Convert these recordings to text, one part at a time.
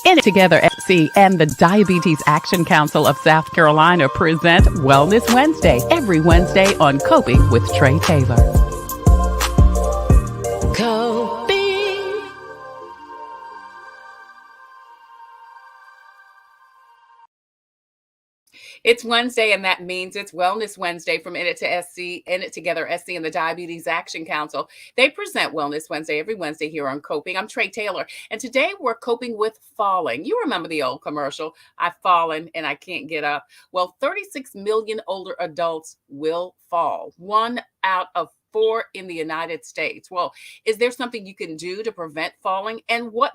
In It Together FC and the Diabetes Action Council of South Carolina present Wellness Wednesday every Wednesday on Coping with Trey Taylor. Coping. It's Wednesday, and that means it's Wellness Wednesday from In It to SC, In It Together SC, and the Diabetes Action Council. They present Wellness Wednesday every Wednesday here on Coping. I'm Trey Taylor, and today we're coping with falling. You remember the old commercial, I've fallen and I can't get up. Well, 36 million older adults will fall. 1 out of 4 in the United States. Well, is there something you can do to prevent falling? And what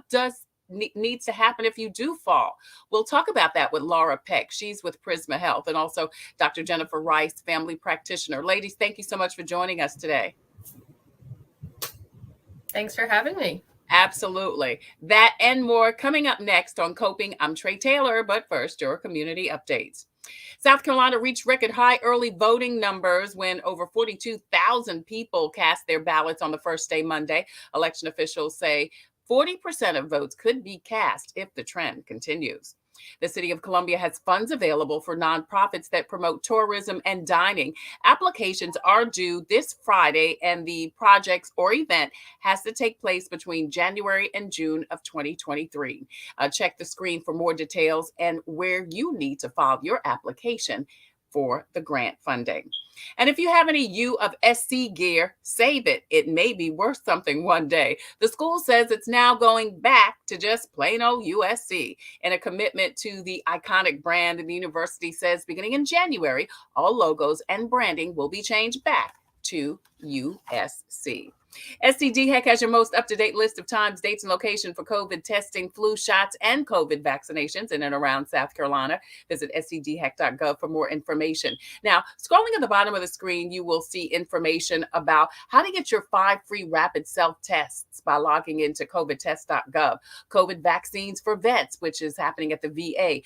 needs to happen if you do fall? We'll talk about that with Lara Peck. She's with Prisma Health, and also Dr. Jennifer Rice, family practitioner. Ladies, thank you so much for joining us today. Thanks for having me. Absolutely. That and more coming up next on Coping. I'm Trey Taylor, but first, your community updates. South Carolina reached record high early voting numbers when over 42,000 people cast their ballots on the first day Monday. Election officials say 40% of votes could be cast if the trend continues. The City of Columbia has funds available for nonprofits that promote tourism and dining. Applications are due this Friday, and the project or event has to take place between January and June of 2023. Check the screen for more details and where you need to file your application for the grant funding. And if you have any U of SC gear, save it. It may be worth something one day. The school says it's now going back to just plain old USC in a commitment to the iconic brand. And the university says beginning in January, all logos and branding will be changed back to USC. SCDHEC has your most up-to-date list of times, dates, and location for COVID testing, flu shots, and COVID vaccinations in and around South Carolina. Visit scdhec.gov for more information. Now, scrolling at the bottom of the screen, you will see information about how to get your 5 free rapid self-tests by logging into covidtest.gov. COVID vaccines for vets, which is happening at the VA.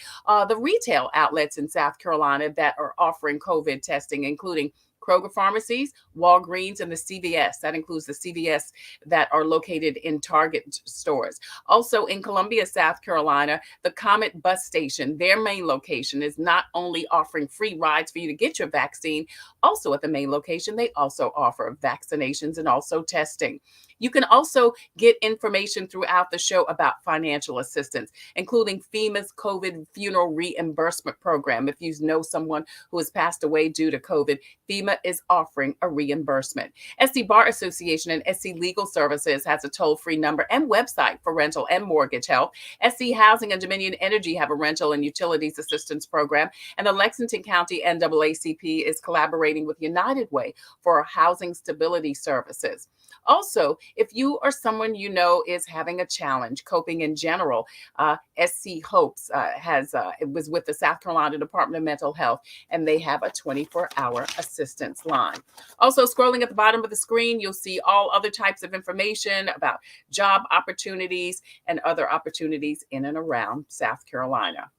The retail outlets in South Carolina that are offering COVID testing, including Kroger pharmacies, Walgreens, and the CVS. That includes the CVS that are located in Target stores. Also in Columbia, South Carolina, the Comet bus station, their main location, is not only offering free rides for you to get your vaccine, also at the main location, they also offer vaccinations and also testing. You can also get information throughout the show about financial assistance, including FEMA's COVID funeral reimbursement program. If you know someone who has passed away due to COVID, FEMA is offering a reimbursement. SC Bar Association and SC Legal Services has a toll-free number and website for rental and mortgage help. SC Housing and Dominion Energy have a rental and utilities assistance program. And the Lexington County NAACP is collaborating with United Way for housing stability services. Also, if you or someone you know is having a challenge coping in general, SC Hopes it was with the South Carolina Department of Mental Health, and they have a 24-hour assistance line. Also, scrolling at the bottom of the screen, you'll see all other types of information about job opportunities and other opportunities in and around South Carolina.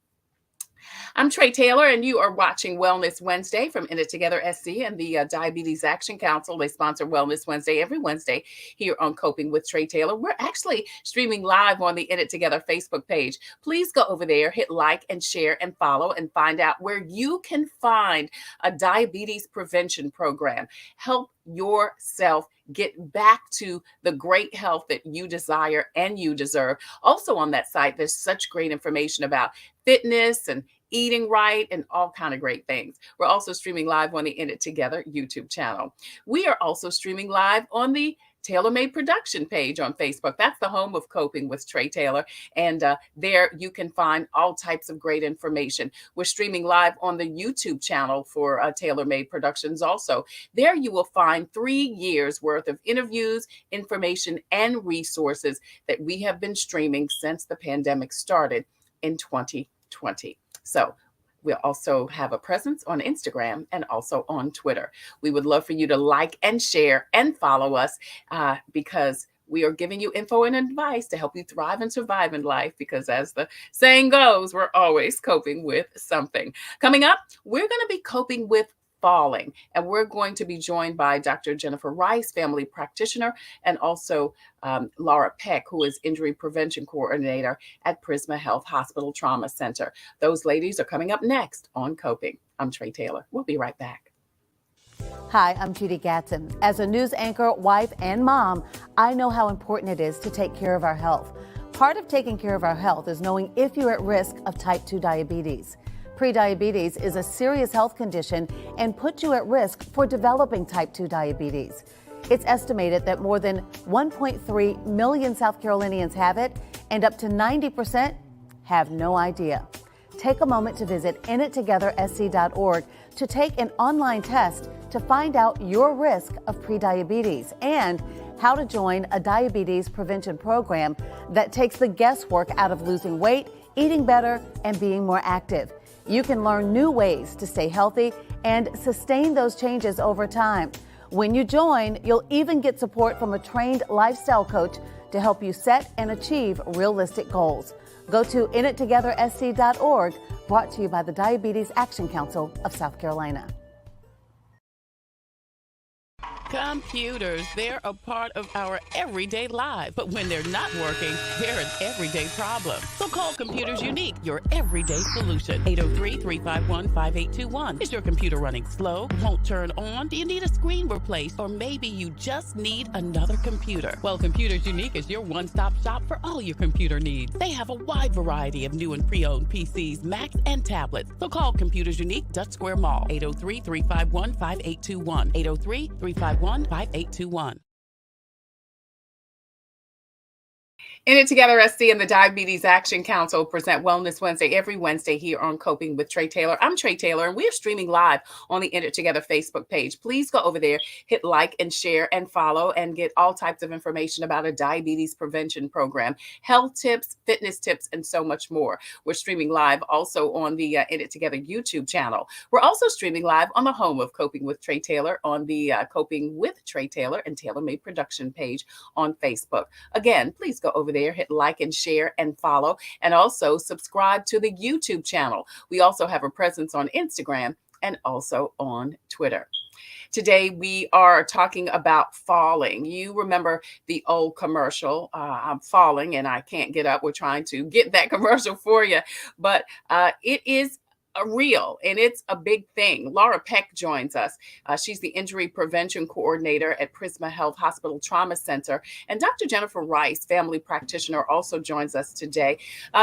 I'm Trey Taylor, and you are watching Wellness Wednesday from In It Together SC and the Diabetes Action Council. They sponsor Wellness Wednesday every Wednesday here on Coping with Trey Taylor. We're actually streaming live on the In It Together Facebook page. Please go over there, hit like and share and follow, and find out where you can find a diabetes prevention program. Help yourself get back to the great health that you desire and you deserve. Also on that site, there's such great information about fitness and eating right and all kind of great things. We're also streaming live on the In It Together YouTube channel. We are also streaming live on the Tailor-Made Production page on Facebook. That's the home of Coping with Trey Taylor. And there you can find all types of great information. We're streaming live on the YouTube channel for Tailor-Made Productions also. There you will find 3 years worth of interviews, information, and resources that we have been streaming since the pandemic started in 2020. So we'll also have a presence on Instagram and also on Twitter. We would love for you to like and share and follow us because we are giving you info and advice to help you thrive and survive in life, because as the saying goes, we're always coping with something. Coming up, we're going to be coping with falling. And we're going to be joined by Dr. Jennifer Rice, family practitioner, and also Lara Peck, who is injury prevention coordinator at Prisma Health Hospital Trauma Center. Those ladies are coming up next on Coping. I'm Trey Taylor. We'll be right back. Hi, I'm Judy Gatson. As a news anchor, wife, and mom, I know how important it is to take care of our health. Part of taking care of our health is knowing if you're at risk of type 2 diabetes. Prediabetes is a serious health condition and puts you at risk for developing type 2 diabetes. It's estimated that more than 1.3 million South Carolinians have it, and up to 90% have no idea. Take a moment to visit inittogethersc.org to take an online test to find out your risk of prediabetes and how to join a diabetes prevention program that takes the guesswork out of losing weight, eating better, and being more active. You can learn new ways to stay healthy and sustain those changes over time. When you join, you'll even get support from a trained lifestyle coach to help you set and achieve realistic goals. Go to inittogethersc.org, brought to you by the Diabetes Action Council of South Carolina. Computers, they're a part of our everyday life. But when they're not working, they're an everyday problem. So call Computers Unique, your everyday solution. 803-351-5821. Is your computer running slow? Won't turn on? Do you need a screen replaced? Or maybe you just need another computer? Well, Computers Unique is your one-stop shop for all your computer needs. They have a wide variety of new and pre-owned PCs, Macs, and tablets. So call Computers Unique, Dutch Square Mall. 803-351-5821. 803-351-5821. In It Together SC and the Diabetes Action Council present Wellness Wednesday every Wednesday here on Coping with Trey Taylor. I'm Trey Taylor, and we are streaming live on the In It Together Facebook page. Please go over there, hit like and share and follow, and get all types of information about a diabetes prevention program, health tips, fitness tips, and so much more. We're streaming live also on the In It Together YouTube channel. We're also streaming live on the home of Coping with Trey Taylor on the Coping with Trey Taylor and Taylor Made Production page on Facebook. Again, please go over there, hit like and share and follow, and also subscribe to the YouTube channel. We also have a presence on Instagram and also on Twitter. Today, we are talking about falling. You remember the old commercial, I'm falling and I can't get up. We're trying to get that commercial for you, but it is real, and it's a big thing. Lara Peck joins us. She's the injury prevention coordinator at Prisma Health Hospital Trauma Center. And Dr. Jennifer Rice, family practitioner, also joins us today.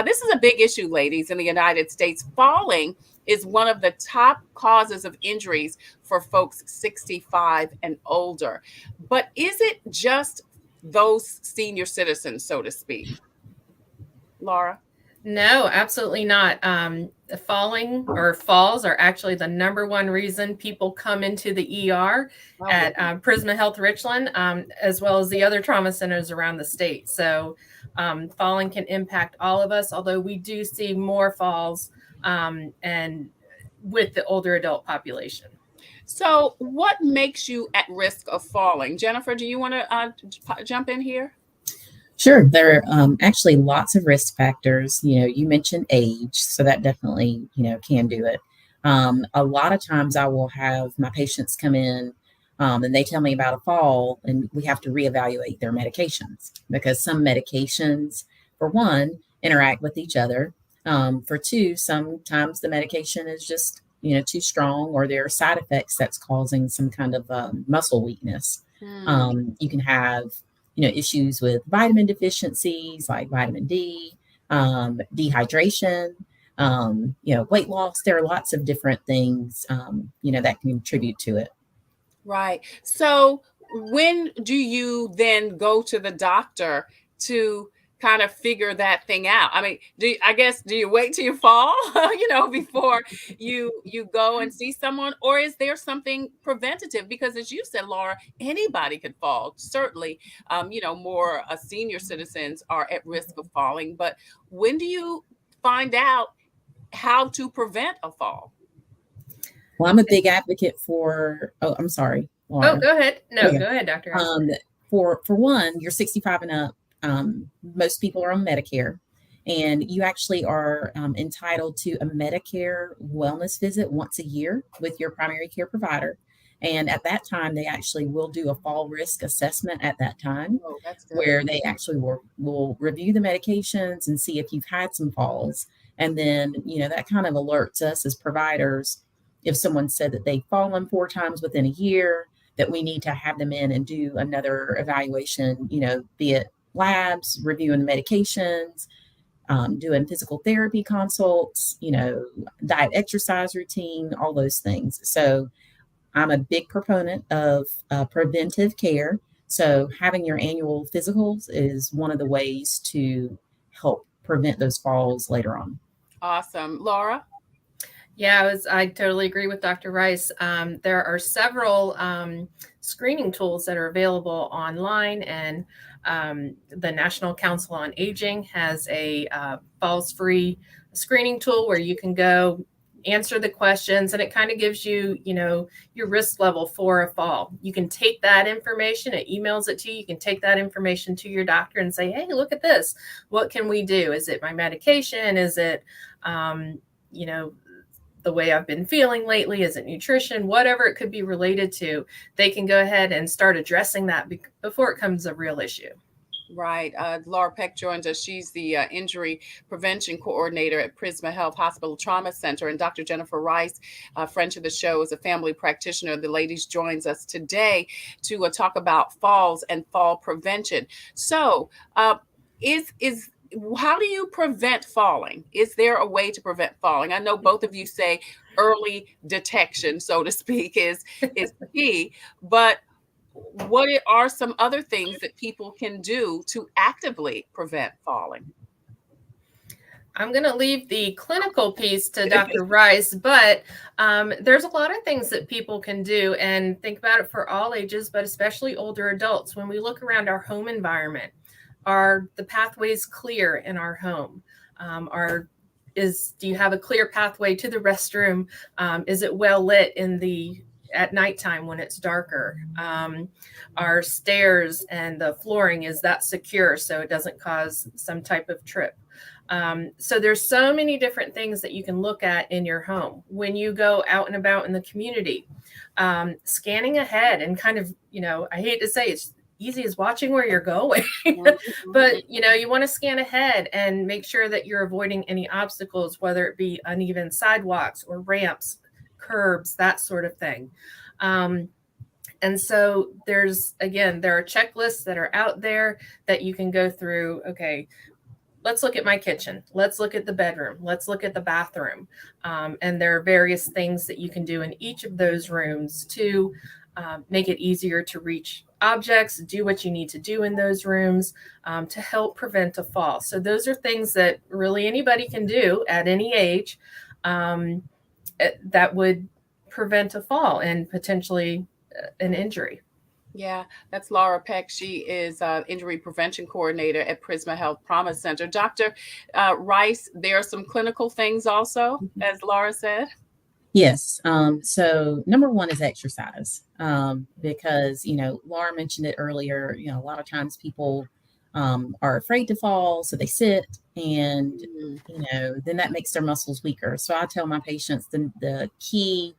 This is a big issue, ladies, in the United States. Falling is one of the top causes of injuries for folks 65 and older. But is it just those senior citizens, so to speak? Lara? No, absolutely not. Falling or falls are actually the number one reason people come into the ER at Prisma Health Richland, as well as the other trauma centers around the state. So falling can impact all of us, although we do see more falls and with the older adult population. So what makes you at risk of falling? Jennifer, do you want to jump in here? Sure. There are actually lots of risk factors. You mentioned age, so that definitely, can do it. A lot of times I will have my patients come in and they tell me about a fall, and we have to reevaluate their medications because some medications, for one, interact with each other. For two, sometimes the medication is just, too strong, or there are side effects that's causing some kind of muscle weakness. You can have issues with vitamin deficiencies like vitamin D, dehydration, weight loss. There are lots of different things, that can contribute to it. Right. So when do you then go to the doctor to kind of figure that thing out? I mean, do you wait till you fall, before you go and see someone, or is there something preventative? Because as you said, Laura, anybody could fall. Certainly, more senior citizens are at risk of falling. But when do you find out how to prevent a fall? Well, I'm a big advocate for. Oh, I'm sorry, Laura. Oh, go ahead. No, go ahead, Dr. For one, you're 65 and up. Most people are on Medicare, And you actually are entitled to a Medicare wellness visit once a year with your primary care provider. And at that time, they actually will do a fall risk assessment at that time, Oh, that's good. where they actually will review the medications and see if you've had some falls. And then, that kind of alerts us as providers if someone said that they've fallen 4 times within a year, that we need to have them in and do another evaluation, be it labs, reviewing the medications, doing physical therapy consults, diet, exercise routine, all those things. So I'm a big proponent of preventive care. So having your annual physicals is one of the ways to help prevent those falls later on. Awesome. Laura? Yeah, I totally agree with Dr. Rice. There are several screening tools that are available online, and the National Council on Aging has a falls-free screening tool where you can go answer the questions, and it kind of gives you, your risk level for a fall. You can take that information, it emails it to you. You can take that information to your doctor and say, hey, look at this. What can we do? Is it my medication? Is it, the way I've been feeling lately? Is it nutrition? Whatever it could be related to, they can go ahead and start addressing that before it becomes a real issue. Right. Lara Peck joins us. She's the injury prevention coordinator at Prisma Health Hospital Trauma Center. And Dr. Jennifer Rice, a friend to the show, is a family practitioner. The ladies joins us today to talk about falls and fall prevention. So how do you prevent falling? Is there a way to prevent falling? I know both of you say early detection, so to speak, is key, but what are some other things that people can do to actively prevent falling? I'm going to leave the clinical piece to Dr. Rice, but there's a lot of things that people can do, and think about it for all ages, but especially older adults. When we look around our home environment, are the pathways clear in our home? Do you have a clear pathway to the restroom? Is it well lit at nighttime when it's darker? Our stairs and the flooring, is that secure so it doesn't cause some type of trip? So there's so many different things that you can look at in your home. When you go out and about in the community, scanning ahead and kind of, I hate to say it's easy as watching where you're going, but you want to scan ahead and make sure that you're avoiding any obstacles, whether it be uneven sidewalks or ramps, curbs, that sort of thing. And so there are checklists that are out there that you can go through. Okay, let's look at my kitchen. Let's look at the bedroom. Let's look at the bathroom. And there are various things that you can do in each of those rooms to make it easier to reach objects, do what you need to do in those rooms to help prevent a fall. So those are things that really anybody can do at any age that would prevent a fall and potentially an injury. Yeah, that's Lara Peck. She is injury prevention coordinator at Prisma Health Trauma Center. Dr. Rice, there are some clinical things also, as Lara said. Yes. So number one is exercise, because, Laura mentioned it earlier, a lot of times people are afraid to fall, so they sit, and, then that makes their muscles weaker. So I tell my patients the key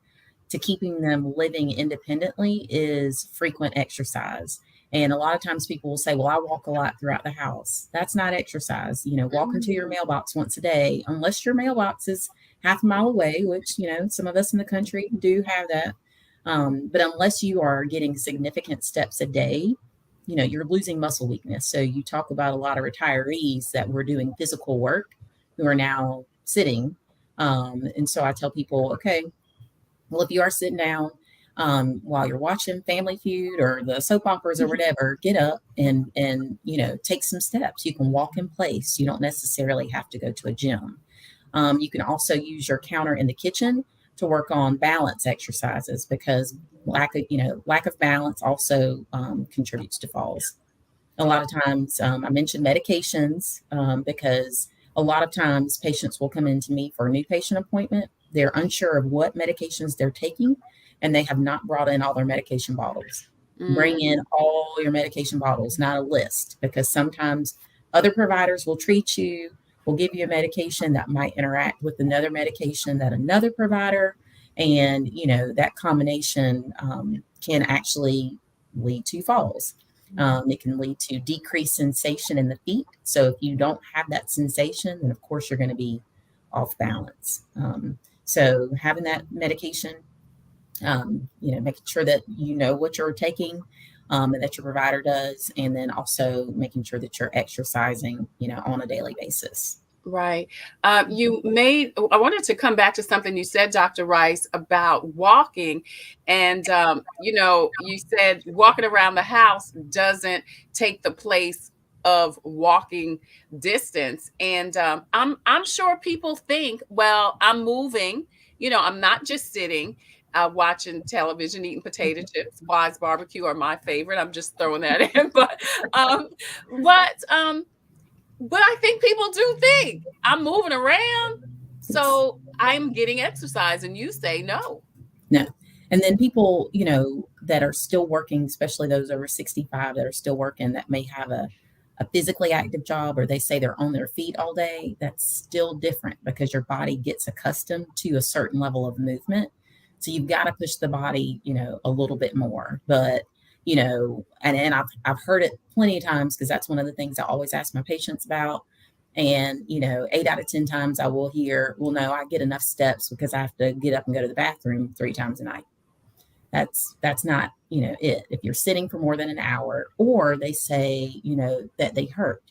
to keeping them living independently is frequent exercise. And a lot of times people will say, well, I walk a lot throughout the house. That's not exercise. Walk into your mailbox once a day, unless your mailbox is half a mile away, which, some of us in the country do have that. But unless you are getting significant steps a day, you're losing muscle weakness. So you talk about a lot of retirees that were doing physical work who are now sitting. And so I tell people, okay, well, if you are sitting down while you're watching Family Feud or the soap operas or whatever, get up and take some steps. You can walk in place. You don't necessarily have to go to a gym. You can also use your counter in the kitchen to work on balance exercises, because lack of balance also contributes to falls. A lot of times, I mentioned medications because a lot of times patients will come into me for a new patient appointment. They're unsure of what medications they're taking, and they have not brought in all their medication bottles. Bring in all your medication bottles, not a list, because sometimes other providers will treat you will give you a medication that might interact with another medication that another provider, and that combination can actually lead to falls. It can lead to decreased sensation in the feet. So if you don't have that sensation, then of course you're going to be off balance. So having that medication, making sure that you know what you're taking, and that your provider does, and then also making sure that you're exercising, on a daily basis. Right. I wanted to come back to something you said, Dr. Rice, about walking. And, you said walking around the house doesn't take the place of walking distance. And I'm sure people think, well, I'm moving, I'm not just sitting. Watching television, eating potato chips. Wise barbecue are my favorite. I'm just throwing that in, but I think people do think I'm moving around, so I'm getting exercise, and you say no. No. And then people, that are still working, especially those over 65 that are still working, that may have a physically active job, or they say they're on their feet all day, that's still different because your body gets accustomed to a certain level of movement. So you've got to push the body, a little bit more. But and I've heard it plenty of times, because that's one of the things I always ask my patients about. And, 8 out of 10 times I will hear, well, no, I get enough steps because I have to get up and go to the bathroom 3 times a night. That's not, it. If you're sitting for more than an hour, or they say, that they hurt.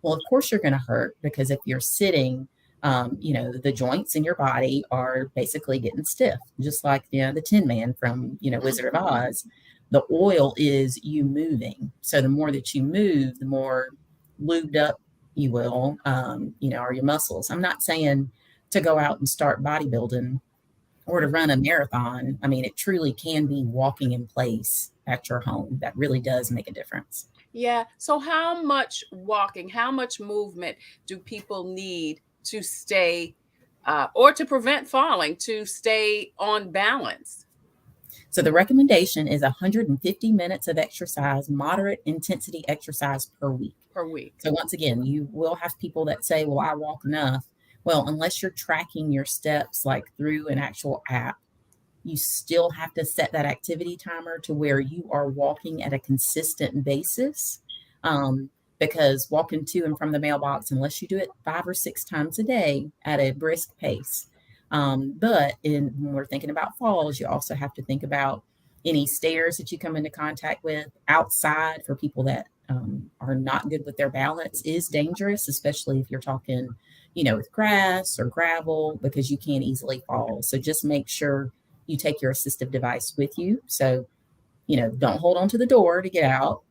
Well, of course you're going to hurt, because if you're sitting, the joints in your body are basically getting stiff, just like, the Tin Man from, Wizard of Oz. The oil is you moving. So the more that you move, the more lubed up you will, are your muscles. I'm not saying to go out and start bodybuilding or to run a marathon. I mean, it truly can be walking in place at your home. That really does make a difference. Yeah. So how much walking, how much movement do people need to stay or to prevent falling, to stay on balance? So the recommendation is 150 minutes of exercise, moderate intensity exercise per week. So once again, you will have people that say, well, I walk enough. Well, unless you're tracking your steps like through an actual app, you still have to set that activity timer to where you are walking at a consistent basis. Because walking to and from the mailbox, unless you do it 5 or 6 times a day at a brisk pace. But when we're thinking about falls, you also have to think about any stairs that you come into contact with outside. For people that are not good with their balance is dangerous, especially if you're talking, with grass or gravel, because you can easily fall. So just make sure you take your assistive device with you. So, don't hold on to the door to get out,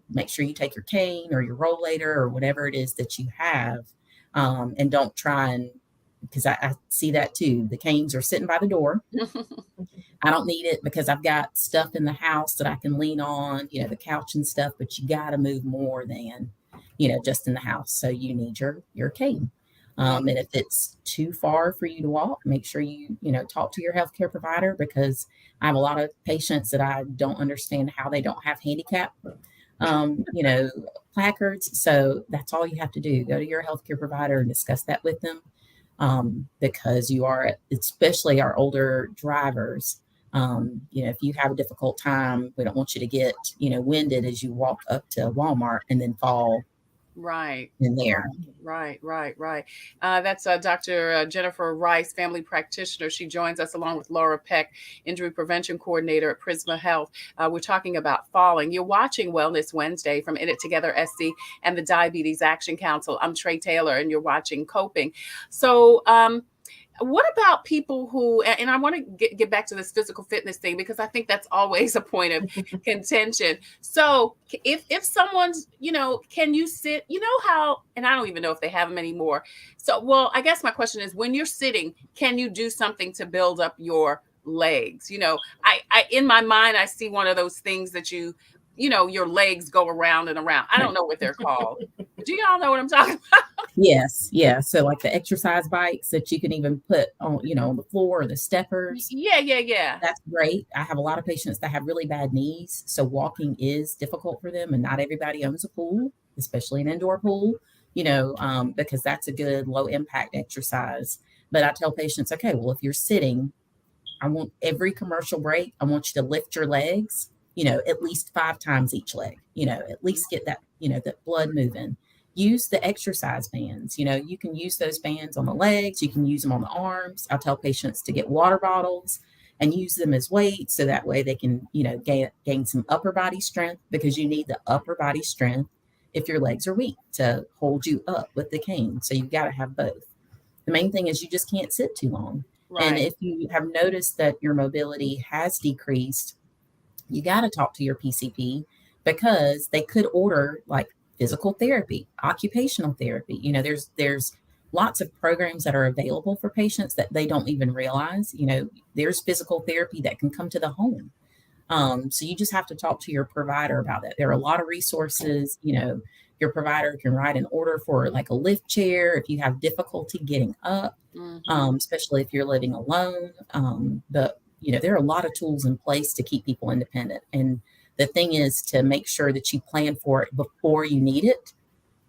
make sure you take your cane or your rollator or whatever it is that you have. And don't try and, because I see that too. The canes are sitting by the door. I don't need it because I've got stuff in the house that I can lean on, the couch and stuff, but you got to move more than, just in the house. So you need your cane. And if it's too far for you to walk, make sure you, talk to your healthcare provider, because I have a lot of patients that I don't understand how they don't have handicap, placards. So that's all you have to do. Go to your healthcare provider and discuss that with them. Because you are, especially our older drivers, if you have a difficult time, we don't want you to get, winded as you walk up to Walmart and then fall right in there. Right. That's Dr. Jennifer Rice, family practitioner. She joins us along with Lara Peck, injury prevention coordinator at Prisma Health. We're talking about falling. You're watching Wellness Wednesday from In It Together SC and the Diabetes Action Council. I'm Trey Taylor, and you're watching Coping. So, what about people who, and I want to get back to this physical fitness thing, because I think that's always a point of contention. So if someone's, can you sit, how, and I don't even know if they have them anymore. So, well, I guess my question is, when you're sitting, can you do something to build up your legs? I in my mind, I see one of those things that your legs go around and around. I don't know what they're called. Do y'all know what I'm talking about? Yes. Yeah. So like the exercise bikes that you can even put on, on the floor, or the steppers. Yeah. That's great. I have a lot of patients that have really bad knees. So walking is difficult for them, and not everybody owns a pool, especially an indoor pool. because that's a good low impact exercise. But I tell patients, okay, well, if you're sitting, I want every commercial break, I want you to lift your legs, at least 5 times each leg, at least get that, that blood moving. Use the exercise bands. You can use those bands on the legs. You can use them on the arms. I tell patients to get water bottles and use them as weights. So that way they can, gain some upper body strength, because you need the upper body strength if your legs are weak to hold you up with the cane. So you've got to have both. The main thing is you just can't sit too long. Right. And if you have noticed that your mobility has decreased, you got to talk to your PCP, because they could order like physical therapy, occupational therapy. There's lots of programs that are available for patients that they don't even realize. There's physical therapy that can come to the home. So you just have to talk to your provider about that. There are a lot of resources. Your provider can write an order for like a lift chair if you have difficulty getting up, especially if you're living alone. But there are a lot of tools in place to keep people independent. And the thing is to make sure that you plan for it before you need it.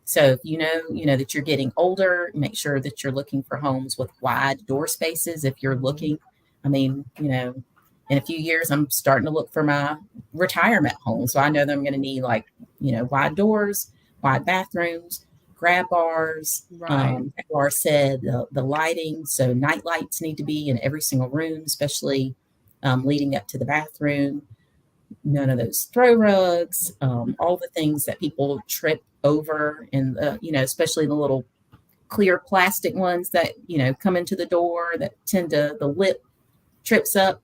So if you know that you're getting older, make sure that you're looking for homes with wide door spaces. If you're looking, in a few years, I'm starting to look for my retirement home. So I know that I'm going to need wide doors, wide bathrooms, grab bars. Right. Like Lara said, the lighting. So night lights need to be in every single room, especially leading up to the bathroom. None of those throw rugs, all the things that people trip over, and especially the little clear plastic ones that come into the door that tend to, the lip trips up.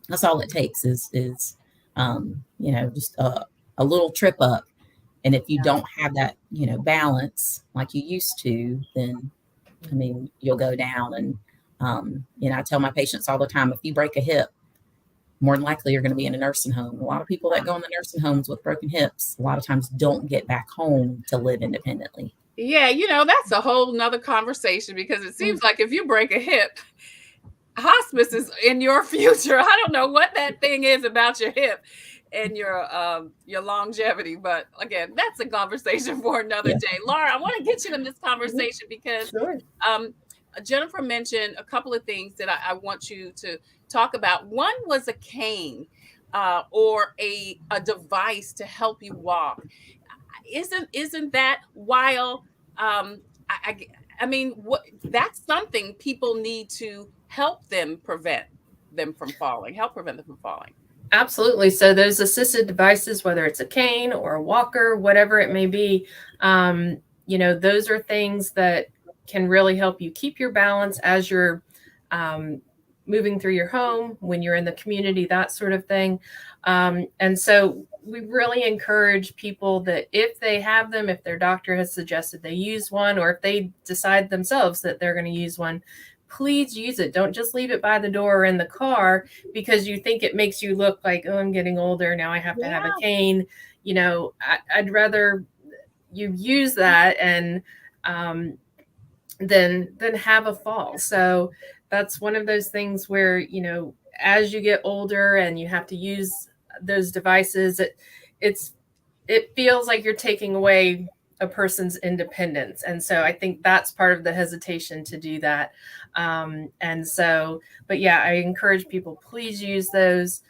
That's all it takes is just a little trip up. And if you don't have that balance like you used to, then you'll go down. And I tell my patients all the time, if you break a hip, more than likely you're going to be in a nursing home. A lot of people that go in the nursing homes with broken hips, a lot of times don't get back home to live independently. Yeah, that's a whole nother conversation, because it seems like if you break a hip, hospice is in your future. I don't know what that thing is about your hip and your longevity, but again, that's a conversation for another day. Lara, I want to get you in this conversation because Jennifer mentioned a couple of things that I want you to talk about. One was a cane or a device to help you walk. Isn't that while that's something people need to help prevent them from falling. Absolutely. So those assisted devices, whether it's a cane or a walker, whatever it may be, those are things that can really help you keep your balance as you're moving through your home, when you're in the community, that sort of thing. And so we really encourage people that if they have them, if their doctor has suggested they use one, or if they decide themselves that they're going to use one, please use it. Don't just leave it by the door or in the car because you think it makes you look like, oh, I'm getting older, now I have to have a cane. I'd rather you use that and than have a fall. So that's one of those things where, as you get older and you have to use those devices, it feels like you're taking away a person's independence. And so I think that's part of the hesitation to do that. But yeah, I encourage people, please use those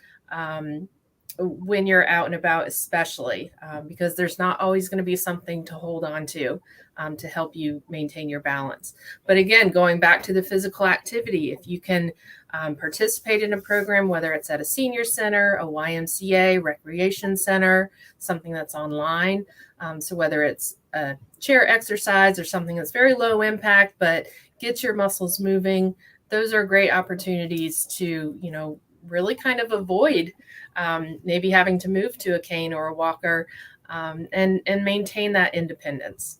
when you're out and about, especially because there's not always going to be something to hold on to help you maintain your balance. But again, going back to the physical activity, if you can participate in a program, whether it's at a senior center, a YMCA, recreation center, something that's online. So whether it's a chair exercise or something that's very low impact, but gets your muscles moving, those are great opportunities to, really kind of avoid maybe having to move to a cane or a walker and maintain that independence.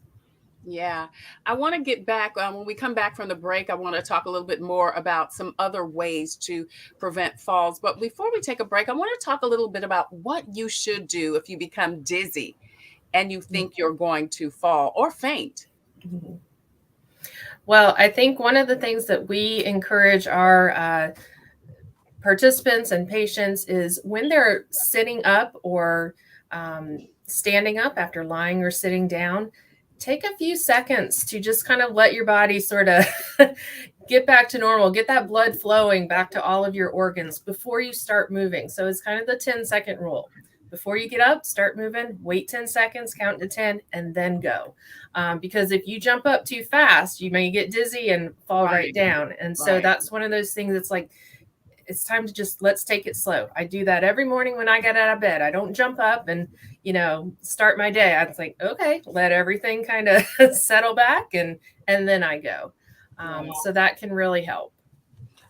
Yeah, I want to get back when we come back from the break. I want to talk a little bit more about some other ways to prevent falls. But before we take a break, I want to talk a little bit about what you should do if you become dizzy and you think you're going to fall or faint. Well, I think one of the things that we encourage our participants and patients is when they're sitting up or standing up after lying or sitting down, take a few seconds to just kind of let your body sort of get back to normal, get that blood flowing back to all of your organs before you start moving. So it's kind of the 10-second rule. Before you get up, start moving, wait 10 seconds, count to 10, and then go. Because if you jump up too fast, you may get dizzy and fall right down. And so that's one of those things that's like, it's time to just, let's take it slow. I do that every morning when I get out of bed. I don't jump up and, start my day. I was like, okay, let everything kind of settle back and then I go. So that can really help.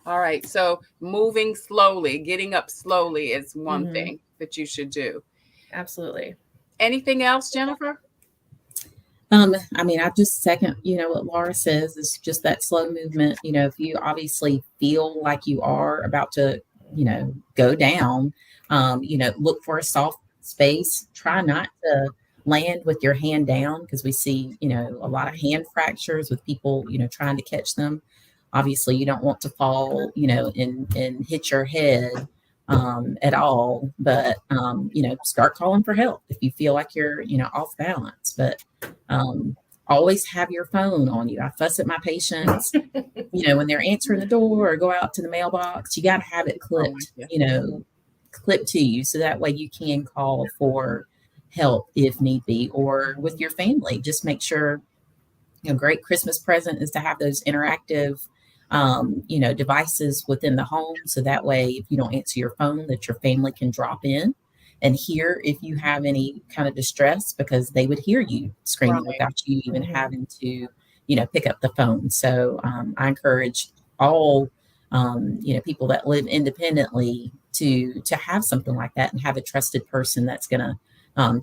All right. So moving slowly, getting up slowly is one thing that you should do. Absolutely. Anything else, Jennifer? I just second, what Lara says is just that slow movement. If you obviously feel like you are about to, go down, look for a soft space. Try not to land with your hand down, because we see, a lot of hand fractures with people, trying to catch them. Obviously, you don't want to fall, and hit your head at all. But, start calling for help if you feel like you're, off balance. But always have your phone on you. I fuss at my patients, when they're answering the door or go out to the mailbox, you got to have it clipped, clipped to you. So that way you can call for help if need be, or with your family. Just make sure, great Christmas present is to have those interactive devices within the home. So that way, if you don't answer your phone, that your family can drop in and hear if you have any kind of distress, because they would hear you screaming without you even having to, pick up the phone. So I encourage all, people that live independently to have something like that and have a trusted person that's going to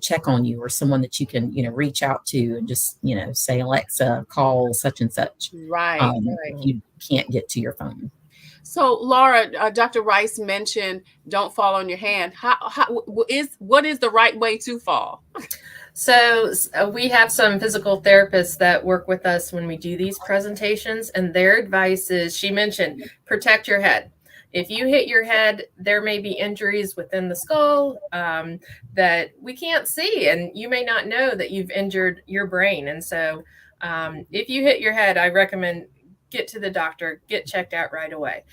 check on you, or someone that you can, reach out to and just, say, Alexa, call such and such. Right. If you can't get to your phone. So, Lara, Dr. Rice mentioned don't fall on your hand. What is the right way to fall? So we have some physical therapists that work with us when we do these presentations, and their advice is, she mentioned, protect your head. If you hit your head, there may be injuries within the skull that we can't see, and you may not know that you've injured your brain. And so if you hit your head, I recommend get to the doctor, get checked out right away.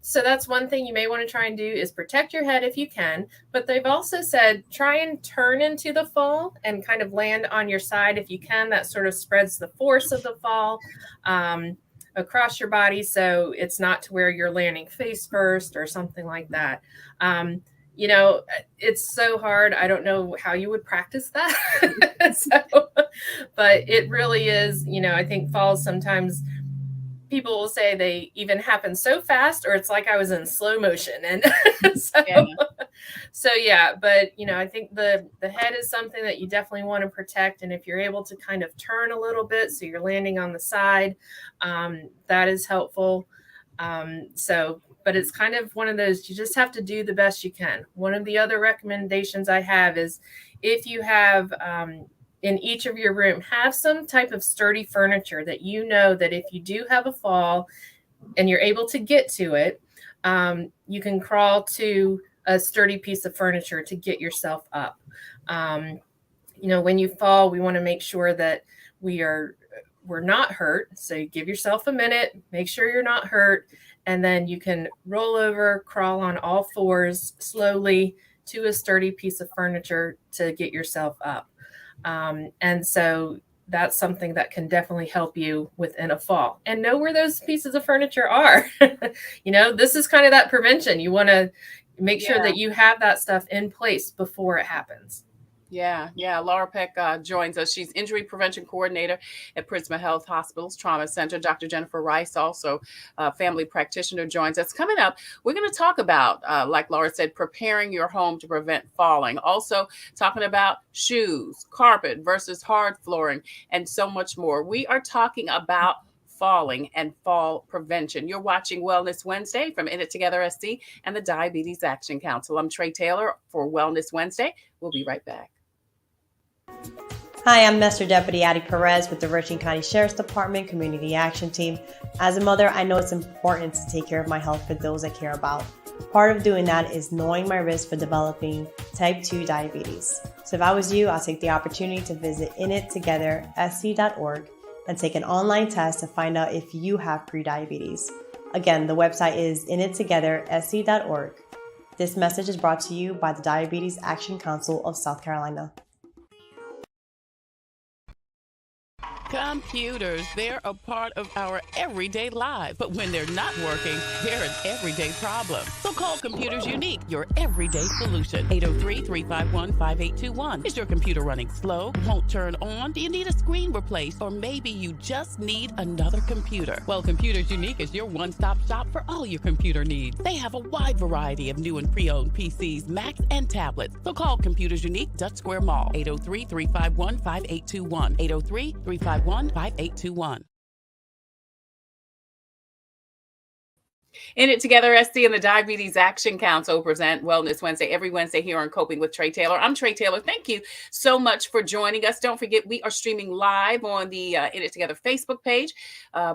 So that's one thing you may want to try and do, is protect your head if you can. But they've also said try and turn into the fall and kind of land on your side if you can. That sort of spreads the force of the fall across your body, so it's not to where you're landing face first or something like that. It's so hard. I don't know how you would practice that. But it really is, I think falls sometimes people will say they even happen so fast, or it's like I was in slow motion. And but I think the head is something that you definitely want to protect. And if you're able to kind of turn a little bit, so you're landing on the side, that is helpful. But it's kind of one of those, you just have to do the best you can. One of the other recommendations I have is, if you have, in each of your room, have some type of sturdy furniture that that if you do have a fall and you're able to get to it, you can crawl to a sturdy piece of furniture to get yourself up. When you fall, we want to make sure that we're not hurt. So give yourself a minute, make sure you're not hurt, and then you can roll over, crawl on all fours slowly to a sturdy piece of furniture to get yourself up. And so that's something that can definitely help you within a fall, and know where those pieces of furniture are. This is kind of that prevention. You want to make sure that you have that stuff in place before it happens. Yeah. Lara Peck joins us. She's injury prevention coordinator at Prisma Health Hospital's Trauma Center. Dr. Jennifer Rice, also family practitioner, joins us. Coming up, we're going to talk about, like Lara said, preparing your home to prevent falling. Also talking about shoes, carpet versus hard flooring, and so much more. We are talking about falling and fall prevention. You're watching Wellness Wednesday from In It Together SC and the Diabetes Action Council. I'm Trey Taylor for Wellness Wednesday. We'll be right back. Hi, I'm Master Deputy Addie Perez with the Richland County Sheriff's Department Community Action Team. As a mother, I know it's important to take care of my health for those I care about. Part of doing that is knowing my risk for developing type 2 diabetes. So if I was you, I'll take the opportunity to visit inittogethersc.org and take an online test to find out if you have prediabetes. Again, the website is inittogethersc.org. This message is brought to you by the Diabetes Action Council of South Carolina. Computers, they're a part of our everyday life. But when they're not working, they're an everyday problem. So call Computers Unique, your everyday solution. 803-351-5821. Is your computer running slow? Won't turn on? Do you need a screen replaced? Or maybe you just need another computer? Well, Computers Unique is your one-stop shop for all your computer needs. They have a wide variety of new and pre-owned PCs, Macs, and tablets. So call Computers Unique, Dutch Square Mall. 803-351-5821. 803-351-5821. In It Together SC and the Diabetes Action Council present Wellness Wednesday every Wednesday here on Coping with Trey Taylor. I'm Trey Taylor. Thank you so much for joining us. Don't forget, we are streaming live on the In It Together Facebook page.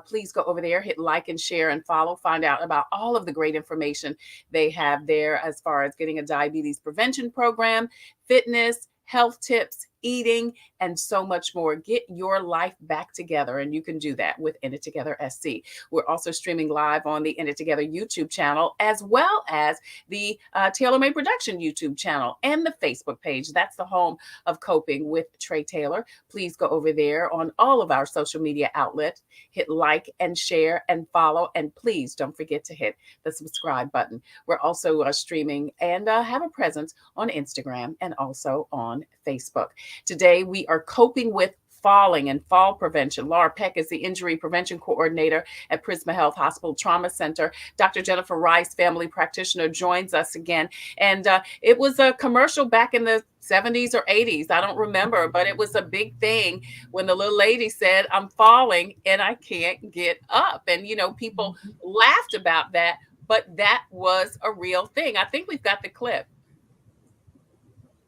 Please go over there, hit like and share and follow. Find out about all of the great information they have there as far as getting a diabetes prevention program, fitness, health tips, eating, and so much more. Get your life back together, and you can do that with In It Together SC. We're also streaming live on the In It Together YouTube channel, as well as the Taylor Made Production YouTube channel and the Facebook page. That's the home of Coping with Trey Taylor. Please go over there on all of our social media outlets, hit like and share and follow, and please don't forget to hit the subscribe button. We're also streaming and have a presence on Instagram and also on Facebook. Today, we are coping with falling and fall prevention. Lara Peck is the injury prevention coordinator at Prisma Health Hospital Trauma Center. Dr. Jennifer Rice, family practitioner, joins us again. And it was a commercial back in the 70s or 80s. I don't remember, but it was a big thing when the little lady said, "I'm falling and I can't get up." And, you know, people laughed about that, but that was a real thing. I think we've got the clip.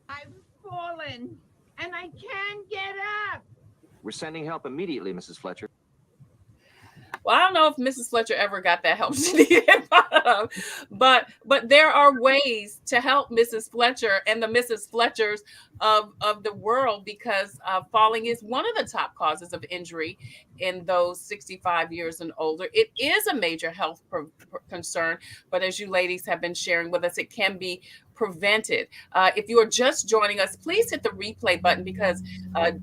I've fallen and I can't get up. We're sending help immediately, Mrs. Fletcher. Well, I don't know if Mrs. Fletcher ever got that help she needed, but there are ways to help Mrs. Fletcher and the Mrs. Fletchers of the world, because falling is one of the top causes of injury in those 65 years and older. It is a major health concern, but as you ladies have been sharing with us, it can be prevented. If you are just joining us, please hit the replay button, because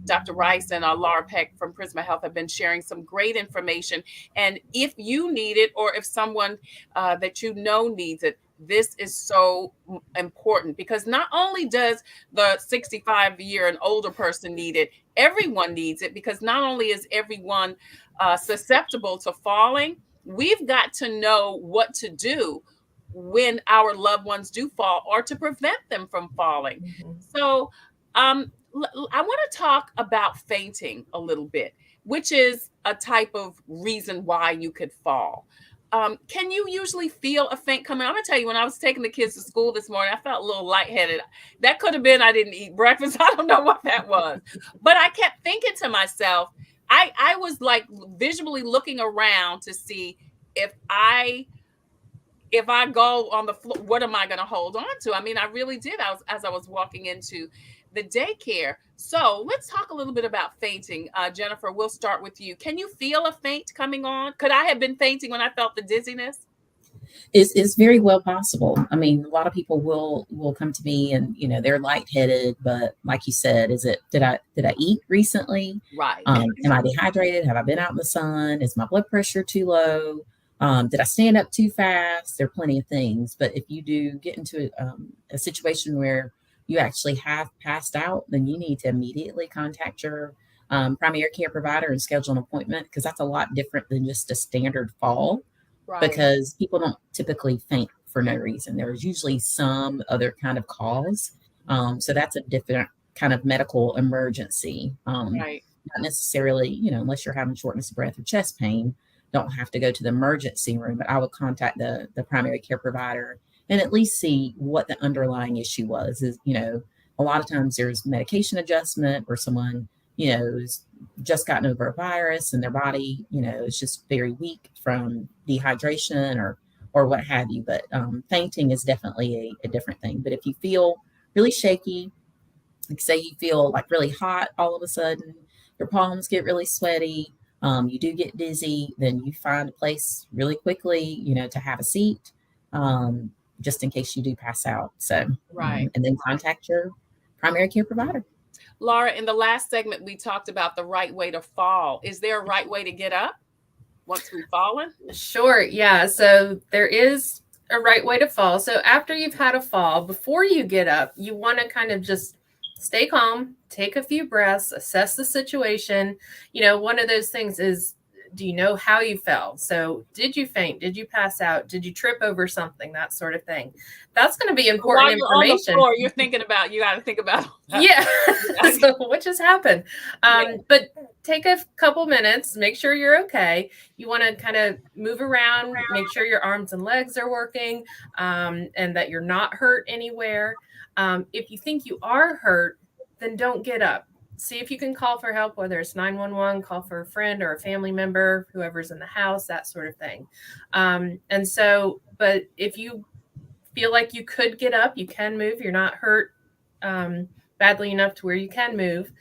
Dr. Rice and Lara Peck from Prisma Health have been sharing some great information. And if you need it, or if someone that you know needs it, this is so important, because not only does the 65-year and older person need it, everyone needs it, because not only is everyone susceptible to falling, we've got to know what to do when our loved ones do fall, or to prevent them from falling. Mm-hmm. So I want to talk about fainting a little bit, which is a type of reason why you could fall. Can you usually feel a faint coming? I'm gonna tell you, when I was taking the kids to school this morning, I felt a little lightheaded. That could have been I didn't eat breakfast. I don't know what that was, but I kept thinking to myself, I was like visually looking around to see if I go on the floor, what am I going to hold on to? I mean, I really did as I was walking into the daycare. So let's talk a little bit about fainting. Jennifer, we'll start with you. Can you feel a faint coming on? Could I have been fainting when I felt the dizziness? It's very well possible. I mean, a lot of people will come to me and, you know, they're lightheaded, but like you said, did I eat recently? Right. Am I dehydrated? Have I been out in the sun? Is my blood pressure too low? Did I stand up too fast? There are plenty of things. But if you do get into a situation where you actually have passed out, then you need to immediately contact your primary care provider and schedule an appointment, because that's a lot different than just a standard fall. Right. Because people don't typically faint for no reason. There's usually some other kind of cause. So that's a different kind of medical emergency. Right. Not necessarily, you know, unless you're having shortness of breath or chest pain, don't have to go to the emergency room, but I would contact the primary care provider and at least see what the underlying issue was. Is, you know, a lot of times there's medication adjustment, or someone, you know, has just gotten over a virus and their body, you know, is just very weak from dehydration or what have you. But fainting is definitely a different thing. But if you feel really shaky, Like say you feel like really hot all of a sudden, your palms get really sweaty, you do get dizzy, then you find a place really quickly, to have a seat, just in case you do pass out. So, Right. And then contact your primary care provider. Lara, in the last segment, we talked about the right way to fall. Is there a right way to get up once we've fallen? Sure. Yeah. So there is a right way to fall. So after you've had a fall, before you get up, you want to kind of just stay calm, take a few breaths, assess the situation. One of those things is, do you know how you fell? So did you faint? Did you pass out? Did you trip over something? That sort of thing. That's going to be important While you're information. On the floor, you got to think about that. Yeah. So what just happened? But take a couple minutes, make sure you're okay. You want to kind of move around, make sure your arms and legs are working, and that you're not hurt anywhere. If you think you are hurt, then don't get up. See if you can call for help, whether it's 911, call for a friend or a family member, whoever's in the house, that sort of thing. But if you feel like you could get up, you can move, you're not hurt badly enough to where you can move.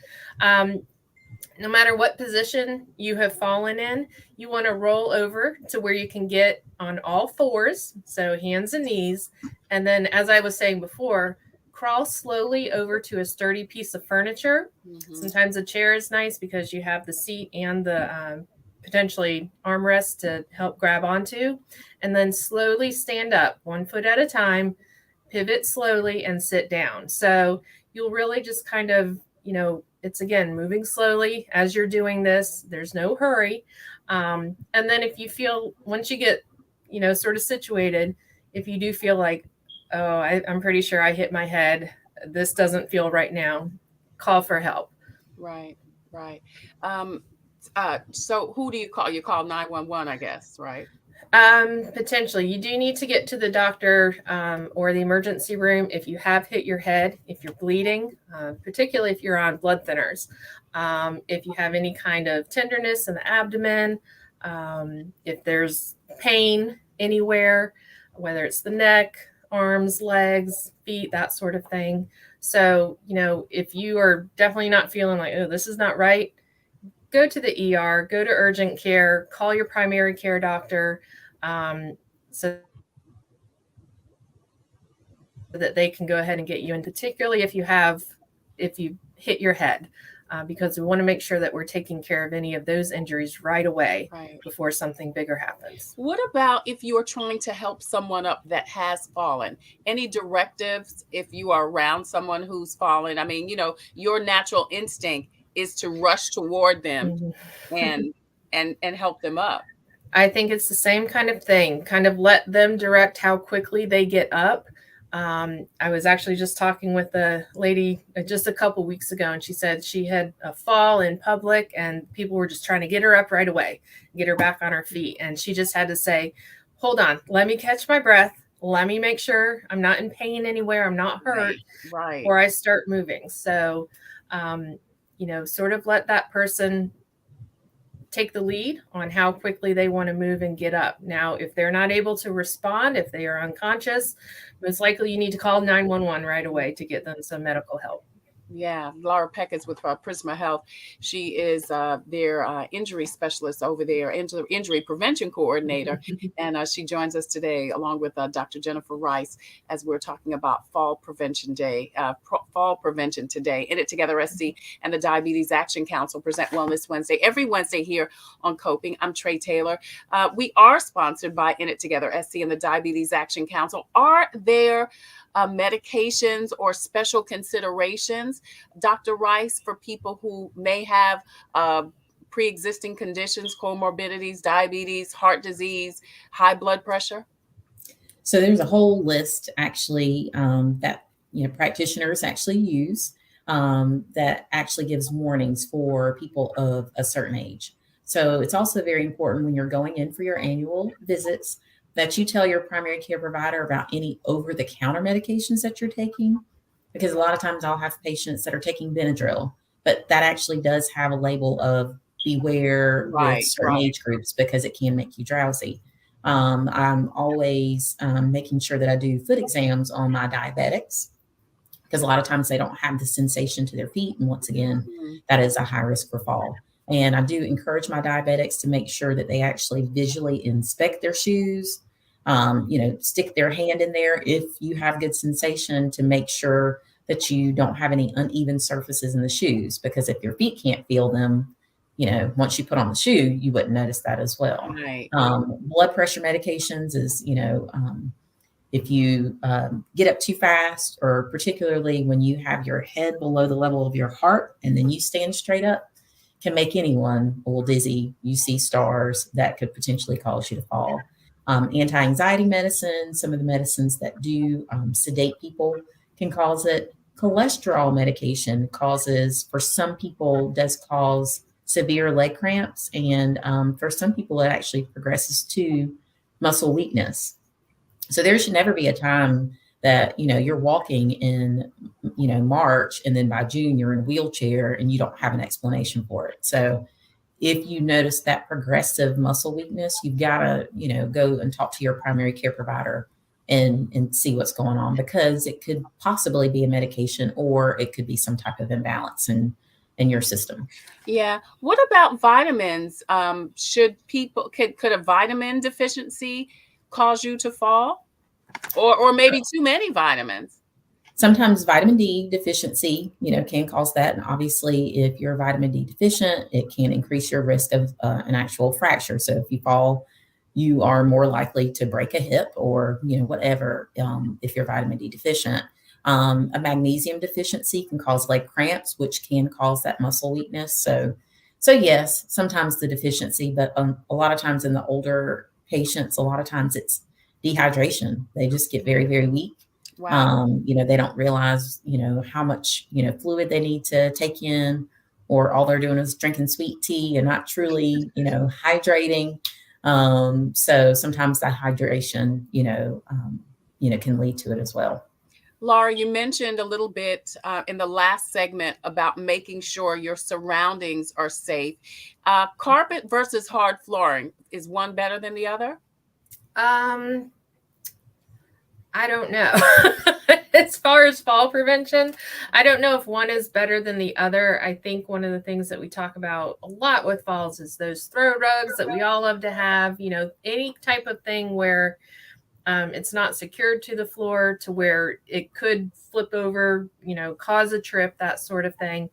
No matter what position you have fallen in, you want to roll over to where you can get on all fours, so hands and knees. And then, as I was saying before, crawl slowly over to a sturdy piece of furniture. Mm-hmm. Sometimes a chair is nice because you have the seat and the potentially armrest to help grab onto. And then slowly stand up, 1 foot at a time, pivot slowly, and sit down. So you'll really just kind of, it's again, moving slowly as you're doing this. There's no hurry. And then if you feel, once you get, sort of situated, if you do feel like, oh, I'm pretty sure I hit my head, this doesn't feel right now, call for help. Right. So who do you call? You call 911, I guess, right? Potentially. You do need to get to the doctor or the emergency room if you have hit your head, if you're bleeding, particularly if you're on blood thinners. If you have any kind of tenderness in the abdomen, if there's pain anywhere, whether it's the neck, arms, legs, feet, that sort of thing. So, if you are definitely not feeling like, oh, this is not right, go to the ER, go to urgent care, call your primary care doctor, so that they can go ahead and get you in, particularly if you hit your head, because we want to make sure that we're taking care of any of those injuries right away before something bigger happens. What about if you are trying to help someone up that has fallen? Any directives if you are around someone who's fallen? I mean, your natural instinct is to rush toward them and help them up. I think it's the same kind of thing. Kind of let them direct how quickly they get up. I was actually just talking with a lady just a couple weeks ago, and she said she had a fall in public and people were just trying to get her up right away, get her back on her feet. And she just had to say, hold on, let me catch my breath. Let me make sure I'm not in pain anywhere. I'm not hurt before I start moving. So, sort of let that person take the lead on how quickly they want to move and get up. Now, if they're not able to respond, if they are unconscious, most likely you need to call 911 right away to get them some medical help. Yeah, Lara Peck is with Prisma Health. She is their injury specialist over there, injury prevention coordinator. And she joins us today along with Dr. Jennifer Rice as we're talking about Fall Prevention Day, Fall Prevention today. In It Together SC and the Diabetes Action Council present Wellness Wednesday, every Wednesday here on Coping. I'm Trey Taylor. We are sponsored by In It Together SC and the Diabetes Action Council. Are there medications or special considerations, Dr. Rice, for people who may have pre-existing conditions, comorbidities, diabetes, heart disease, high blood pressure? So there's a whole list actually that practitioners actually use that actually gives warnings for people of a certain age. So it's also very important when you're going in for your annual visits that you tell your primary care provider about any over-the-counter medications that you're taking, because a lot of times I'll have patients that are taking Benadryl, but that actually does have a label of beware with certain age groups because it can make you drowsy. I'm always making sure that I do foot exams on my diabetics because a lot of times they don't have the sensation to their feet. And once again, that is a high risk for fall. And I do encourage my diabetics to make sure that they actually visually inspect their shoes, stick their hand in there if you have good sensation, to make sure that you don't have any uneven surfaces in the shoes, because if your feet can't feel them, once you put on the shoe, you wouldn't notice that as well. Right. Blood pressure medications is, if you get up too fast, or particularly when you have your head below the level of your heart and then you stand straight up, can make anyone a little dizzy. You see stars that could potentially cause you to fall. Anti-anxiety medicine, some of the medicines that do sedate people can cause it. Cholesterol medication for some people, does cause severe leg cramps. And for some people, it actually progresses to muscle weakness. So there should never be a time that, you're walking in, March, and then by June you're in a wheelchair and you don't have an explanation for it. So if you notice that progressive muscle weakness, you've got to, go and talk to your primary care provider and see what's going on, because it could possibly be a medication, or it could be some type of imbalance in your system. Yeah. What about vitamins? Could a vitamin deficiency cause you to fall, or maybe too many vitamins? Sometimes vitamin D deficiency, can cause that. And obviously, if you're vitamin D deficient, it can increase your risk of an actual fracture. So if you fall, you are more likely to break a hip or, whatever, if you're vitamin D deficient. A magnesium deficiency can cause leg cramps, which can cause that muscle weakness. So yes, sometimes the deficiency, but a lot of times in the older patients, a lot of times it's dehydration. They just get very, very weak. Wow. They don't realize, how much, fluid they need to take in, or all they're doing is drinking sweet tea and not truly, hydrating. So sometimes that hydration, can lead to it as well. Lara, you mentioned a little bit in the last segment about making sure your surroundings are safe. Carpet versus hard flooring, is one better than the other? I don't know. As far as fall prevention, I don't know if one is better than the other. I think one of the things that we talk about a lot with falls is those throw rugs that we all love to have, any type of thing where it's not secured to the floor to where it could flip over, cause a trip, that sort of thing.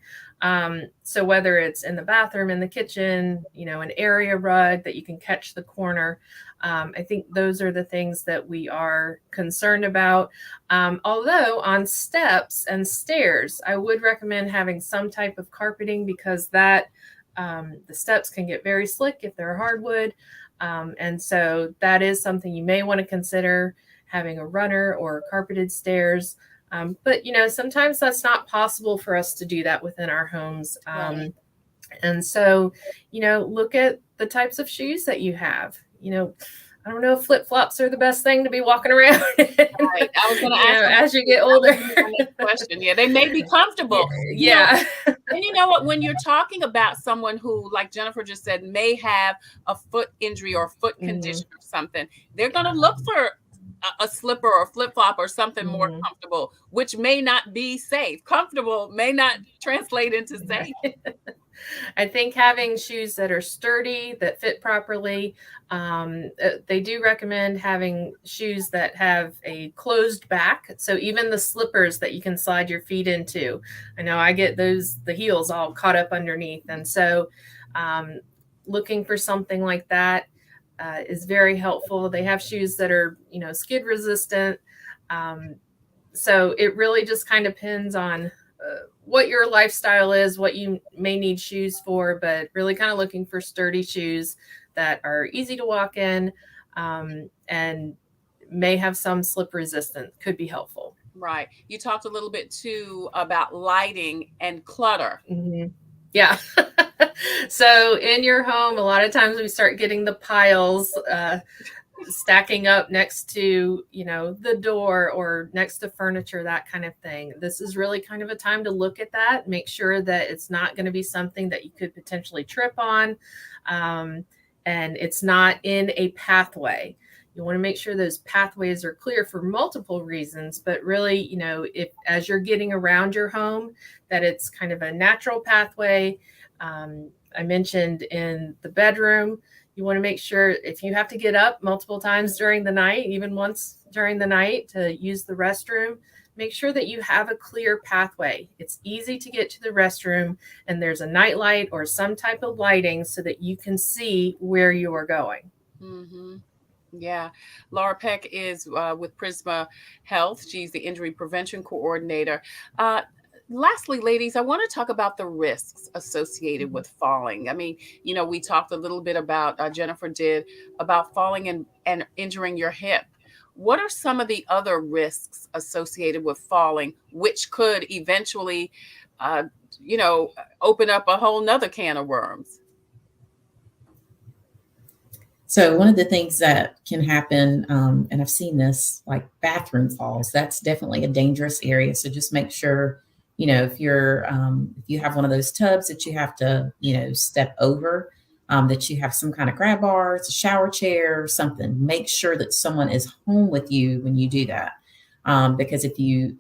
So whether it's in the bathroom, in the kitchen, an area rug that you can catch the corner, I think those are the things that we are concerned about. Although on steps and stairs, I would recommend having some type of carpeting, because that the steps can get very slick if they're hardwood. And so that is something you may want to consider, having a runner or carpeted stairs. But, sometimes that's not possible for us to do that within our homes. Right. And so, look at the types of shoes that you have. I don't know if flip-flops are the best thing to be walking around in. Right. I was going to ask as you get older. Question. Yeah, they may be comfortable. Yeah. And you know what? When you're talking about someone who, like Jennifer just said, may have a foot injury or foot condition or something, they're going to look for a slipper or flip-flop or something more comfortable, which may not be safe. Comfortable may not translate into safe. I think having shoes that are sturdy, that fit properly. They do recommend having shoes that have a closed back. So even the slippers that you can slide your feet into. I know I get the heels all caught up underneath. And so looking for something like that is very helpful. They have shoes that are, skid resistant. So it really just kind of depends on what your lifestyle is, what you may need shoes for, but really kind of looking for sturdy shoes that are easy to walk in and may have some slip resistance, could be helpful. Right. You talked a little bit too about lighting and clutter. Yeah. So in your home, a lot of times we start getting the piles stacking up next to, the door or next to furniture, that kind of thing. This is really kind of a time to look at that, make sure that it's not going to be something that you could potentially trip on. And it's not in a pathway. You want to make sure those pathways are clear for multiple reasons, but really, if as you're getting around your home, that it's kind of a natural pathway. I mentioned in the bedroom, you want to make sure if you have to get up multiple times during the night, even once during the night to use the restroom, make sure that you have a clear pathway. It's easy to get to the restroom and there's a night light or some type of lighting so that you can see where you are going. Mm-hmm. Yeah. Lara Peck is with Prisma Health. She's the injury prevention coordinator. Lastly, ladies, I want to talk about the risks associated with falling. I mean, we talked a little bit about, Jennifer did, about falling and injuring your hip. What are some of the other risks associated with falling, which could eventually, open up a whole nother can of worms? So one of the things that can happen, and I've seen this, like bathroom falls, that's definitely a dangerous area. So just make sure, if you have one of those tubs that you have to, step over, that you have some kind of grab bars, a shower chair, or something. Make sure that someone is home with you when you do that. Because if you,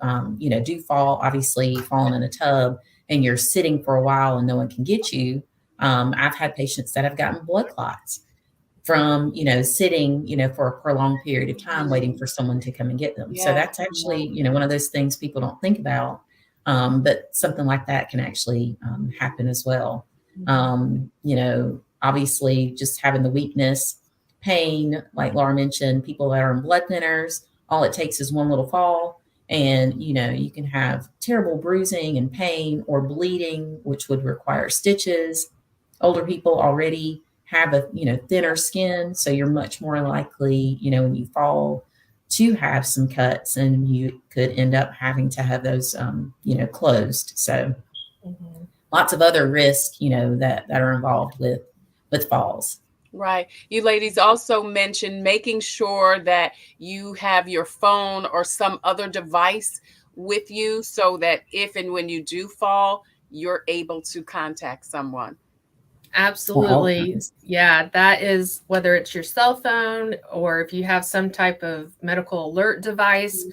do fall, obviously falling in a tub and you're sitting for a while and no one can get you. I've had patients that have gotten blood clots from, sitting, for a prolonged period of time, waiting for someone to come and get them. Yeah. So that's actually, one of those things people don't think about. But something like that can actually happen as well. Obviously just having the weakness, pain, like Lara mentioned, people that are on blood thinners, all it takes is one little fall and, you can have terrible bruising and pain or bleeding, which would require stitches. Older people already have a, thinner skin. So you're much more likely, when you fall, to have some cuts, and you could end up having to have those, closed. So lots of other risks, that are involved with falls. Right. You ladies also mentioned making sure that you have your phone or some other device with you so that if and when you do fall, you're able to contact someone. Absolutely. Yeah, that is whether it's your cell phone or if you have some type of medical alert device.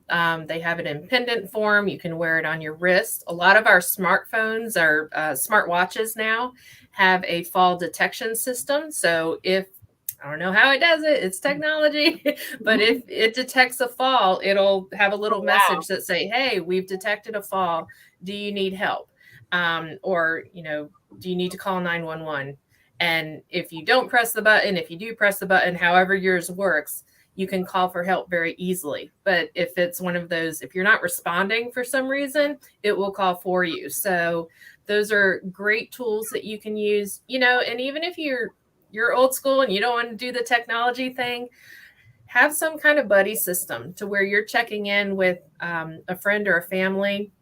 They have it in pendant form. You can wear it on your wrist. A lot of our smartphones or smartwatches now have a fall detection system. So if I don't know how it does it, it's technology, but if it detects a fall, it'll have a little message that say, hey, we've detected a fall. Do you need help? Or, do you need to call 911? And if you don't press the button, if you do press the button, however yours works, you can call for help very easily. But if it's one of those, if you're not responding for some reason, it will call for you. So those are great tools that you can use, and even if you're old school and you don't want to do the technology thing, have some kind of buddy system to where you're checking in with a friend or a family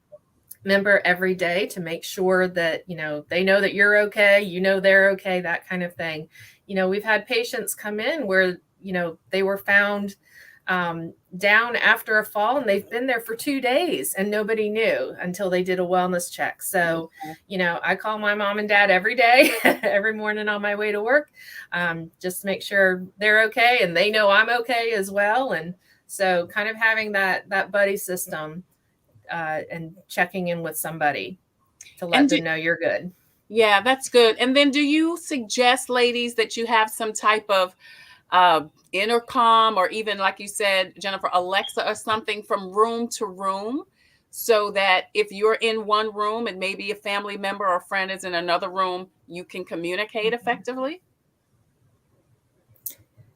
member every day to make sure that, they know that you're okay, they're okay, that kind of thing. We've had patients come in where, they were found down after a fall and they've been there for 2 days and nobody knew until they did a wellness check. So, I call my mom and dad every day, every morning on my way to work, just to make sure they're okay and they know I'm okay as well. And so kind of having that buddy system and checking in with somebody to let them know you're good. Yeah, that's good. And then do you suggest, ladies, that you have some type of intercom or even, like you said, Jennifer, Alexa or something from room to room so that if you're in one room and maybe a family member or friend is in another room, you can communicate effectively?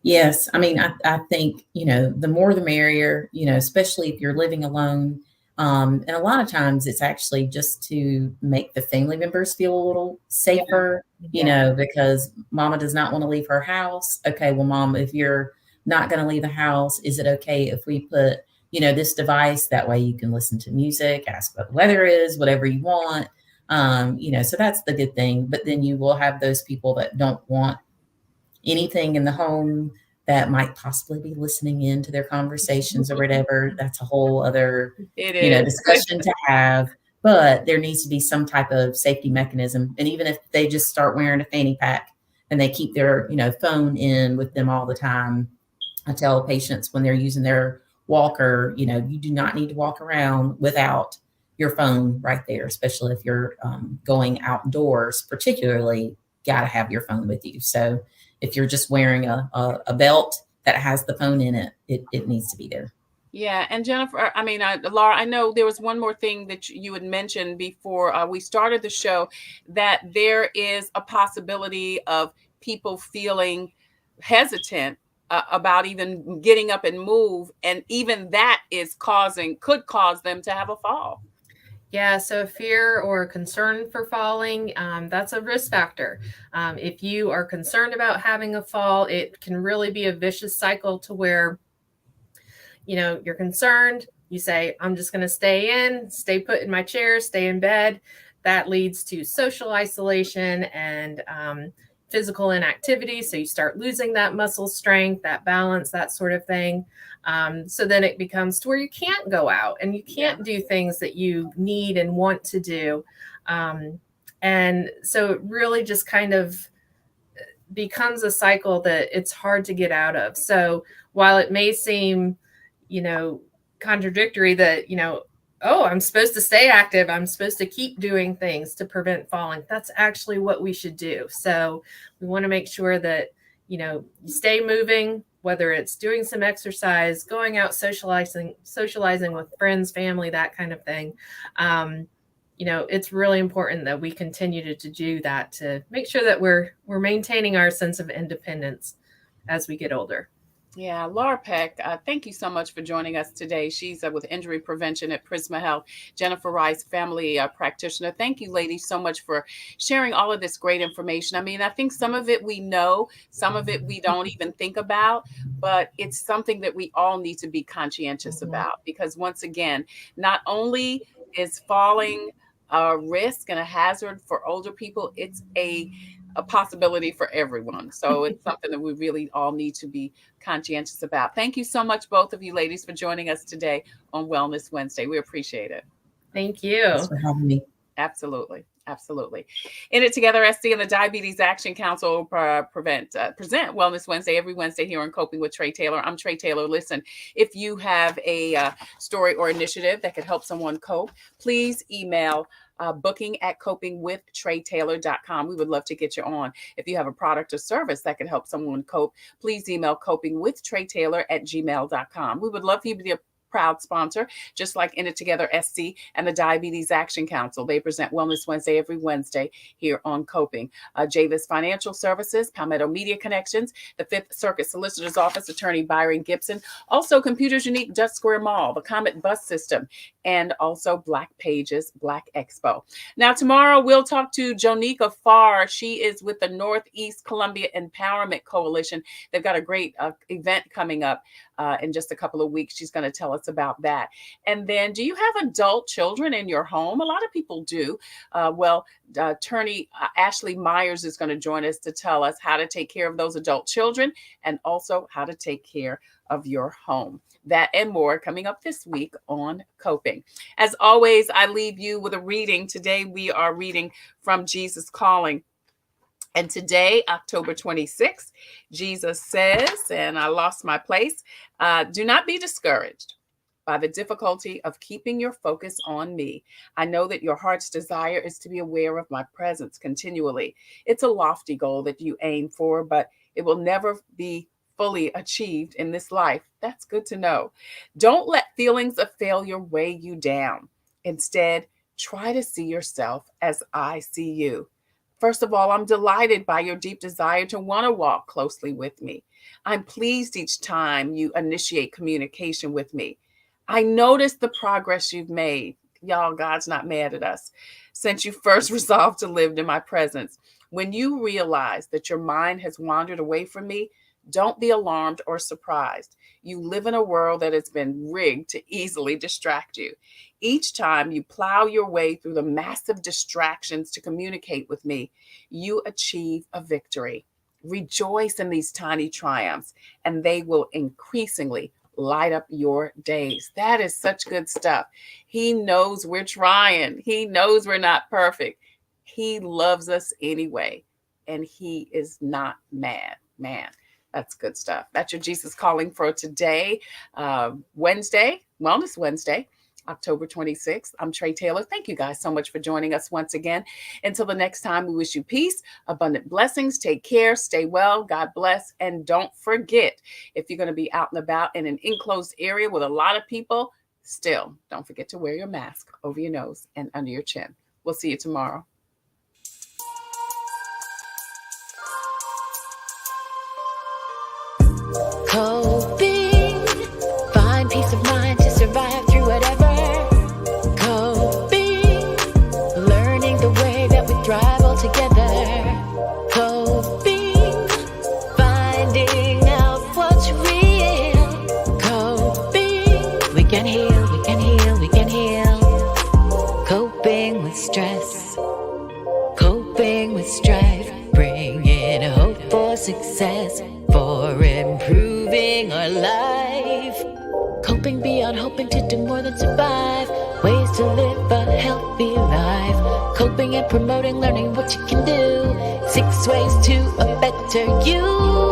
Yes. I mean, I think, the more the merrier, especially if you're living alone. And a lot of times it's actually just to make the family members feel a little safer, because mama does not want to leave her house. Okay, well, mom, if you're not going to leave the house, is it okay if we put, this device? That way you can listen to music, ask what the weather is, whatever you want. So that's the good thing. But then you will have those people that don't want anything in the home that might possibly be listening in to their conversations or whatever. That's a whole other, discussion to have, but there needs to be some type of safety mechanism. And even if they just start wearing a fanny pack and they keep their, phone in with them all the time, I tell patients when they're using their walker, you do not need to walk around without your phone right there, especially if you're going outdoors, particularly got to have your phone with you. So if you're just wearing a belt that has the phone in it, it needs to be there. Yeah. And Jennifer, Laura, I know there was one more thing that you had mentioned before we started the show, that there is a possibility of people feeling hesitant about even getting up and move. And even that could cause them to have a fall. Yeah, so fear or concern for falling, that's a risk factor. If you are concerned about having a fall, it can really be a vicious cycle to where, you're concerned, you say, I'm just going to stay put in my chair, stay in bed. That leads to social isolation and physical inactivity. So you start losing that muscle strength, that balance, that sort of thing. So then it becomes to where you can't go out and you can't do things that you need and want to do. And so it really just kind of becomes a cycle that it's hard to get out of. So while it may seem, contradictory that, oh, I'm supposed to stay active, I'm supposed to keep doing things to prevent falling, that's actually what we should do. So we want to make sure that, you stay moving, whether it's doing some exercise, going out, socializing with friends, family, that kind of thing. It's really important that we continue to do that to make sure that we're maintaining our sense of independence as we get older. Yeah, Lara Peck, thank you so much for joining us today. She's with injury prevention at Prisma Health. Jennifer Rice, family practitioner. Thank you, ladies, so much for sharing all of this great information. I think some of it we know, some of it we don't even think about, but it's something that we all need to be conscientious about, because once again, not only is falling a risk and a hazard for older people, it's a possibility for everyone. So it's something that we really all need to be conscientious about. Thank you so much, both of you ladies, for joining us today on Wellness Wednesday. We appreciate it. Thank you. Thanks for having me. Absolutely. Absolutely. In It Together SC and the Diabetes Action Council present Wellness Wednesday every Wednesday here on Coping with Trey Taylor. I'm Trey Taylor. Listen, if you have a story or initiative that could help someone cope, please email booking@copingwithtreytaylor.com. We would love to get you on. If you have a product or service that can help someone cope, please email copingwithtreytaylor@gmail.com. We would love for you to be a proud sponsor, just like In It Together SC and the Diabetes Action Council. They present Wellness Wednesday every Wednesday here on Coping. Javis Financial Services, Palmetto Media Connections, the Fifth Circuit Solicitor's Office, Attorney Byron Gibson, also Computers Unique, Dutch Square Mall, the Comet Bus System, and also Black Pages, Black Expo. Now, tomorrow we'll talk to Jonika Farr. She is with the Northeast Columbia Empowerment Coalition. They've got a great event coming up in just a couple of weeks. She's going to tell us about that. And then, do you have adult children in your home? A lot of people do. Attorney Ashley Myers is going to join us to tell us how to take care of those adult children and also how to take care of your home. That and more coming up this week on Coping. As always, I leave you with a reading. Today we are reading from Jesus Calling. And today, October 26th, Jesus says, and I lost my place, do not be discouraged by the difficulty of keeping your focus on me. I know that your heart's desire is to be aware of my presence continually. It's a lofty goal that you aim for, but it will never be fully achieved in this life. That's good to know. Don't let feelings of failure weigh you down. Instead, try to see yourself as I see you. First of all, I'm delighted by your deep desire to want to walk closely with me. I'm pleased each time you initiate communication with me. I notice the progress you've made. Y'all, God's not mad at us. Since you first resolved to live in my presence. When you realize that your mind has wandered away from me, don't be alarmed or surprised. You live in a world that has been rigged to easily distract you. Each time you plow your way through the massive distractions to communicate with me, you achieve a victory. Rejoice in these tiny triumphs, and they will increasingly light up your days. That is such good stuff. He knows we're trying. He knows we're not perfect. He loves us anyway, and he is not mad. Man, That's good stuff. That's your Jesus Calling for today, Wednesday, Wellness Wednesday, October 26th. I'm Trey Taylor. Thank you guys so much for joining us once again. Until the next time, we wish you peace, abundant blessings. Take care, stay well, God bless. And don't forget, if you're going to be out and about in an enclosed area with a lot of people, still don't forget to wear your mask over your nose and under your chin. We'll see you tomorrow. Coping, find peace of mind to survive through whatever. Coping, learning the way that we thrive all together. Coping, finding out what's real. Coping, we can heal, we can heal, we can heal. Coping with stress, coping with strife, bringing hope for success, for improving our life. Coping beyond hoping to do more than survive. Ways to live a healthy life. Coping and promoting learning what you can do. 6 ways to a better you.